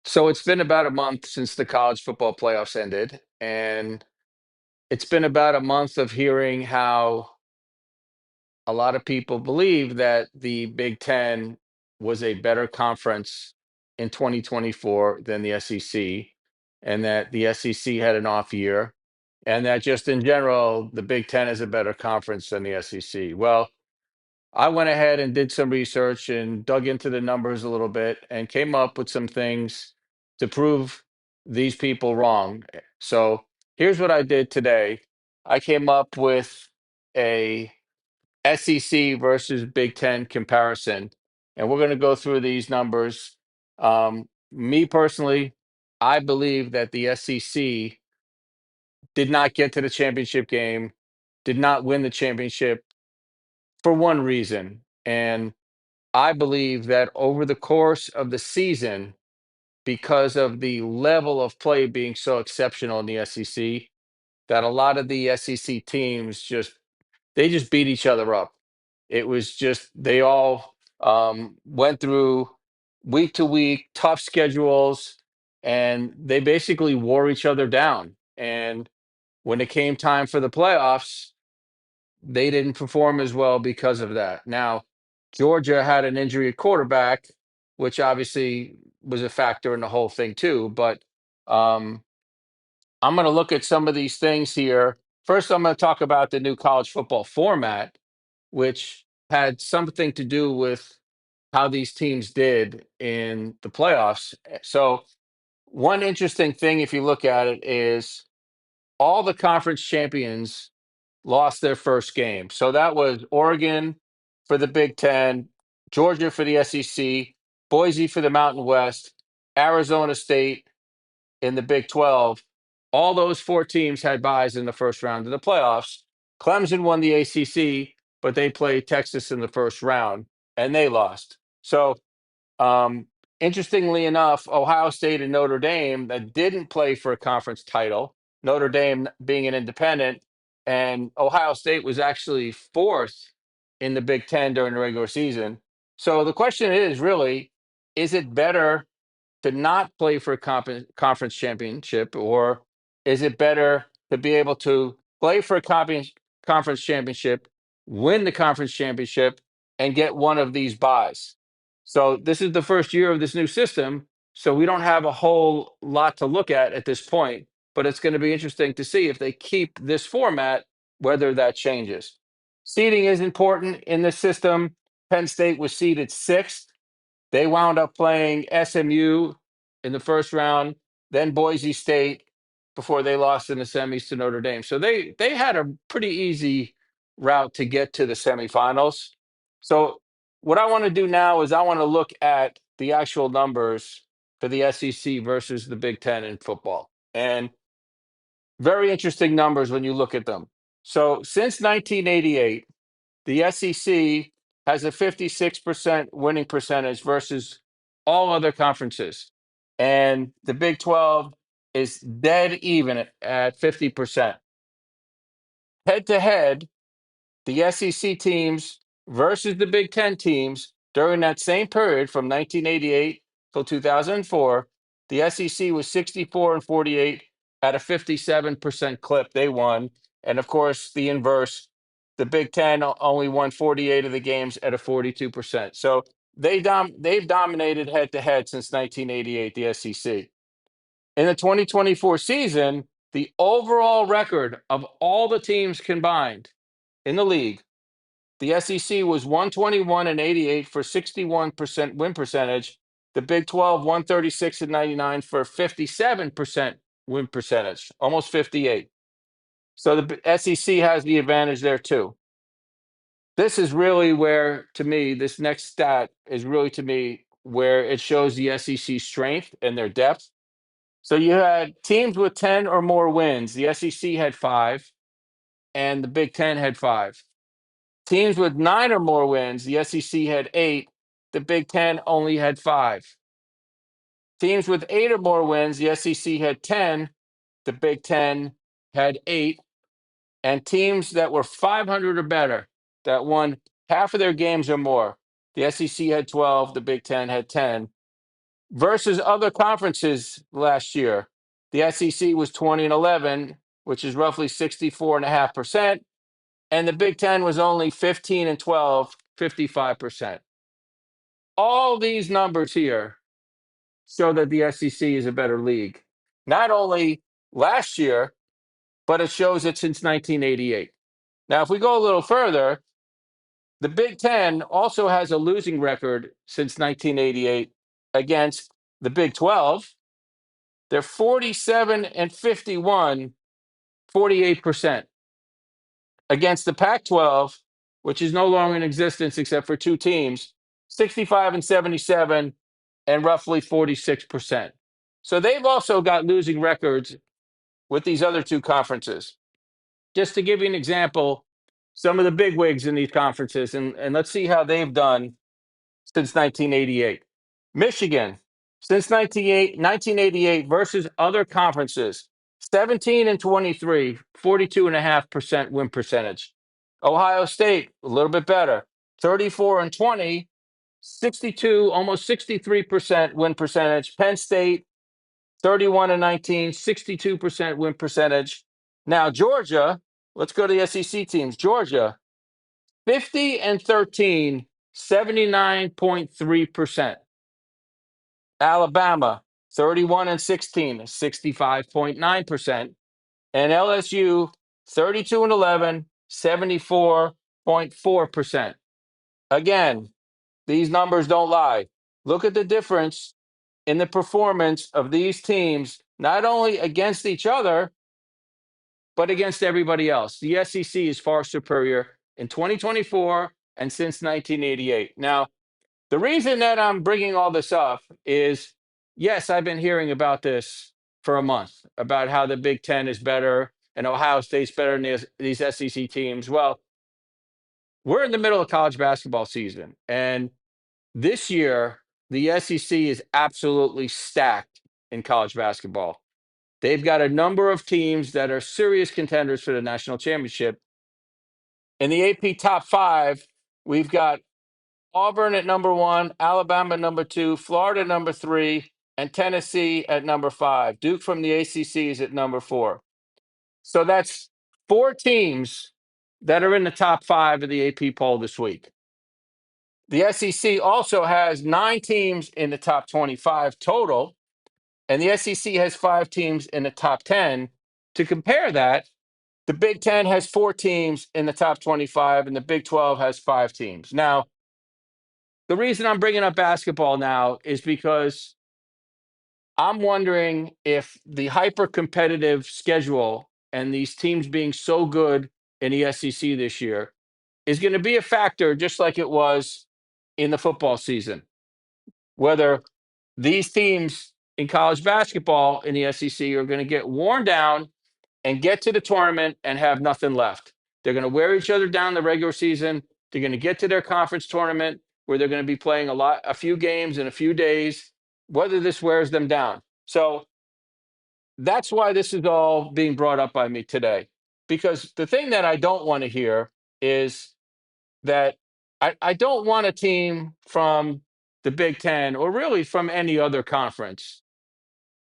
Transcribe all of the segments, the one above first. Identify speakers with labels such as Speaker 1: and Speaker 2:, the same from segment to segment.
Speaker 1: So it's been about a month since the college football playoffs ended, and it's been about a month of hearing how a lot of people believe that the Big Ten was a better conference in 2024 than the SEC, and that the SEC had an off year, and that just in general, the Big Ten is a better conference than the SEC. Well, I went ahead and did some research and dug into the numbers a little bit and came up with some things to prove these people wrong. So here's what I did today. I came up with a SEC versus Big Ten comparison, and we're going to go through these numbers. Me personally, I believe that the SEC did not get to the championship game, did not win the championship for one reason. And I believe that over the course of the season, because of the level of play being so exceptional in the SEC, that a lot of the SEC teams just beat each other up. It was just they all went through week to week tough schedules, and they basically wore each other down. And when it came time for the playoffs, they didn't perform as well because of that. Now, Georgia had an injury at quarterback, which obviously was a factor in the whole thing too. But um, I'm going to look at some of these things here. First, I'm going to talk about the new college football format, which had something to do with how these teams did in the playoffs. So, one interesting thing, if you look at it, is all the conference champions lost their first game. So that was Oregon for the Big Ten, Georgia for the SEC, Boise for the Mountain West, Arizona State in the Big 12. All those four teams had byes in the first round of the playoffs. Clemson won the ACC, but they played Texas in the first round and they lost. So um, interestingly enough, Ohio State and Notre Dame that didn't play for a conference title, Notre Dame being an independent, and Ohio State was actually fourth in the Big Ten during the regular season. So the question is really, is it better to not play for a conference championship, or is it better to be able to play for a conference championship, win the conference championship, and get one of these buys? So this is the first year of this new system, so we don't have a whole lot to look at this point. But it's going to be interesting to see if they keep this format, whether that changes. Seeding is important in this system. Penn State was seeded sixth. They wound up playing SMU in the first round, then Boise State before they lost in the semis to Notre Dame. So they had a pretty easy route to get to the semifinals. So what I want to do now is I want to look at the actual numbers for the SEC versus the Big Ten in football. And very interesting numbers when you look at them. So since 1988, the SEC has a 56% winning percentage versus all other conferences. And the Big 12 is dead even at 50%. Head to head, the SEC teams versus the Big Ten teams during that same period from 1988 till 2004, the SEC was 64 and 48 at a 57% clip. They won. And of course, the inverse, the Big Ten only won 48 of the games at a 42%. So they've dominated head to head since 1988, the SEC. In the 2024 season, the overall record of all the teams combined in the league, the SEC was 121 and 88 for 61% win percentage. The Big 12 136 and 99 for 57% win percentage, almost 58. So the SEC has the advantage there too. This is really where, to me, this next stat is really to me where it shows the SEC strength and their depth. So you had teams with 10 or more wins. The SEC had five, and the Big Ten had five. Teams with nine or more wins, the SEC had eight. The Big Ten only had five. Teams with eight or more wins, the SEC had 10. The Big Ten had eight. And teams that were 500 or better, that won half of their games or more, the SEC had 12. The Big Ten had 10. versus other conferences last year. The SEC was 20-11, which is roughly 64.5%. And the Big Ten was only 15-12, 55%. All these numbers here show that the SEC is a better league. Not only last year, but it shows it since 1988. Now, if we go a little further, the Big Ten also has a losing record since 1988 against the Big 12. They're 47-51, 48%. Against the Pac 12, which is no longer in existence except for two teams, 65-77, and roughly 46%. So they've also got losing records with these other two conferences. Just to give you an example, some of the big wigs in these conferences, and let's see how they've done since 1988. Michigan, since 1988 versus other conferences, 17-23, 42.5% win percentage. Ohio State, a little bit better, 34-20, 62, almost 63% win percentage. Penn State, 31-19, 62% win percentage. Now, Georgia, let's go to the SEC teams. Georgia, 50-13, 79.3%. Alabama, 31-16, 65.9%. And LSU, 32-11, 74.4%. Again, these numbers don't lie. Look at the difference in the performance of these teams, not only against each other, but against everybody else. The SEC is far superior in 2024 and since 1988. Now, the reason that I'm bringing all this up is, yes, I've been hearing about this for a month, about how the Big Ten is better and Ohio State's better than these SEC teams. Well, we're in the middle of college basketball season, and this year, the SEC is absolutely stacked in college basketball. They've got a number of teams that are serious contenders for the national championship. In the AP top five, we've got Auburn at number one, Alabama number two, Florida number three, and Tennessee at number five. Duke from the ACC is at number four. So that's four teams that are in the top five of the AP poll this week. The SEC also has 9 teams in the top 25 total, and the SEC has 5 teams in the top 10. To compare that, the Big Ten has 4 teams in the top 25, and the Big 12 has 5 teams. Now, the reason I'm bringing up basketball now is because I'm wondering if the hyper competitive schedule and these teams being so good in the SEC this year is going to be a factor, just like it was in the football season. Whether these teams in college basketball in the SEC are going to get worn down and get to the tournament and have nothing left. They're going to wear each other down the regular season. They're going to get to their conference tournament where they're going to be playing a few games in a few days, whether this wears them down. So that's why this is all being brought up by me today. Because the thing that I don't want to hear is that I don't want a team from the Big Ten or really from any other conference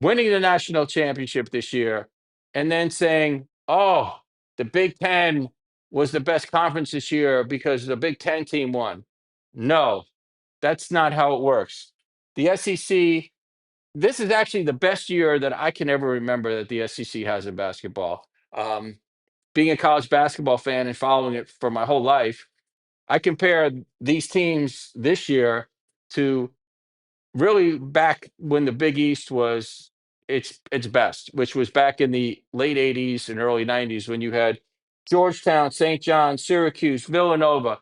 Speaker 1: winning the national championship this year and then saying, oh, the Big Ten was the best conference this year because the Big Ten team won. No, that's not how it works. The SEC, this is actually the best year that I can ever remember that the SEC has in basketball. Being a college basketball fan and following it for my whole life, I compare these teams this year to really back when the Big East was its best, which was back in the late 80s and early 90s when you had Georgetown, St. John's, Syracuse, Villanova,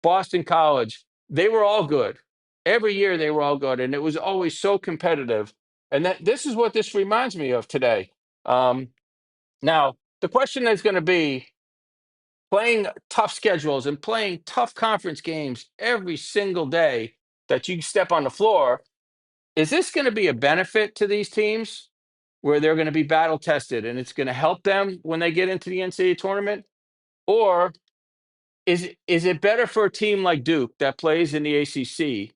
Speaker 1: Boston College. They were all good. Every year they were all good, and it was always so competitive. And that this is what this reminds me of today. Now, the question is going to be playing tough schedules and playing tough conference games every single day that you step on the floor. Is this going to be a benefit to these teams where they're going to be battle tested and it's going to help them when they get into the NCAA tournament? Or is it better for a team like Duke that plays in the ACC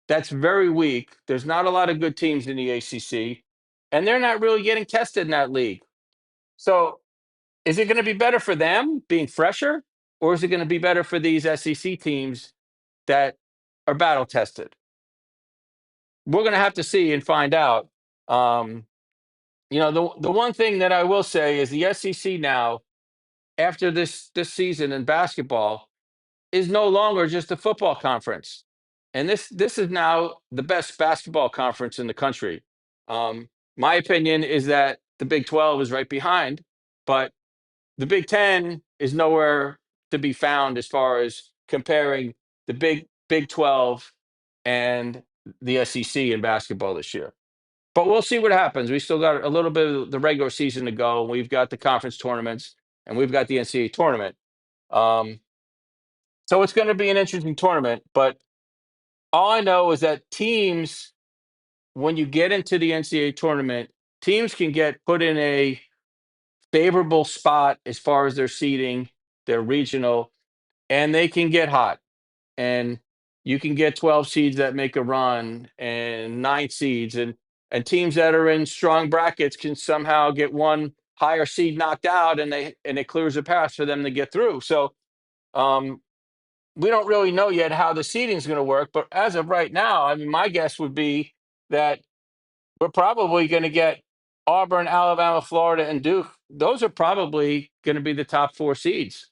Speaker 1: that's very weak. There's not a lot of good teams in the ACC, and they're not really getting tested in that league. So, is it going to be better for them being fresher, or is it going to be better for these SEC teams that are battle tested? We're going to have to see and find out. Um, the one thing that I will say is the SEC now, after this season in basketball, is no longer just a football conference, and this is now the best basketball conference in the country. My opinion is that the Big 12 is right behind, but the Big Ten is nowhere to be found as far as comparing the Big 12 and the SEC in basketball this year. But we'll see what happens. We still got a little bit of the regular season to go. We've got the conference tournaments and we've got the NCAA tournament. Um, so it's going to be an interesting tournament. But all I know is that teams, when you get into the NCAA tournament, teams can get put in a favorable spot as far as their seeding, their regional, and they can get hot. And you can get 12 seeds that make a run and 9 seeds, and teams that are in strong brackets can somehow get one higher seed knocked out, and it clears a path for them to get through. So um, we don't really know yet how the seeding is going to work, but as of right now, I mean, my guess would be that we're probably going to get Auburn, Alabama, Florida, and Duke. Those are probably going to be the top 4 seeds,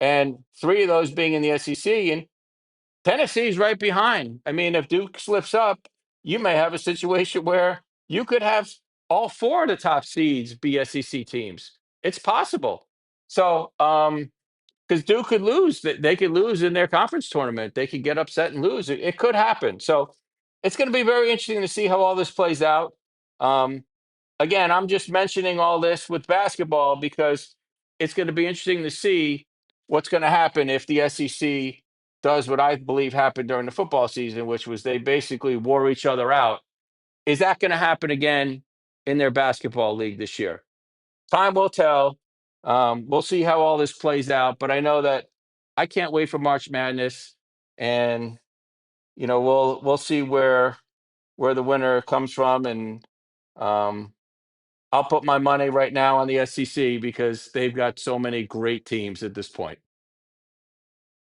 Speaker 1: and 3 of those being in the SEC. And Tennessee's right behind. I mean, if Duke slips up, you may have a situation where you could have all 4 of the top seeds be SEC teams. It's possible. So, because Duke could lose, they could lose in their conference tournament. They could get upset and lose. It could happen. So, it's going to be very interesting to see how all this plays out. Um, Again, I'm just mentioning all this with basketball because it's going to be interesting to see what's going to happen if the SEC does what I believe happened during the football season, which was they basically wore each other out. Is that going to happen again in their basketball league this year? Time will tell. We'll see how all this plays out, but I know that I can't wait for March Madness, and we'll see where the winner comes from, and um, I'll put my money right now on the SEC because they've got so many great teams at this point.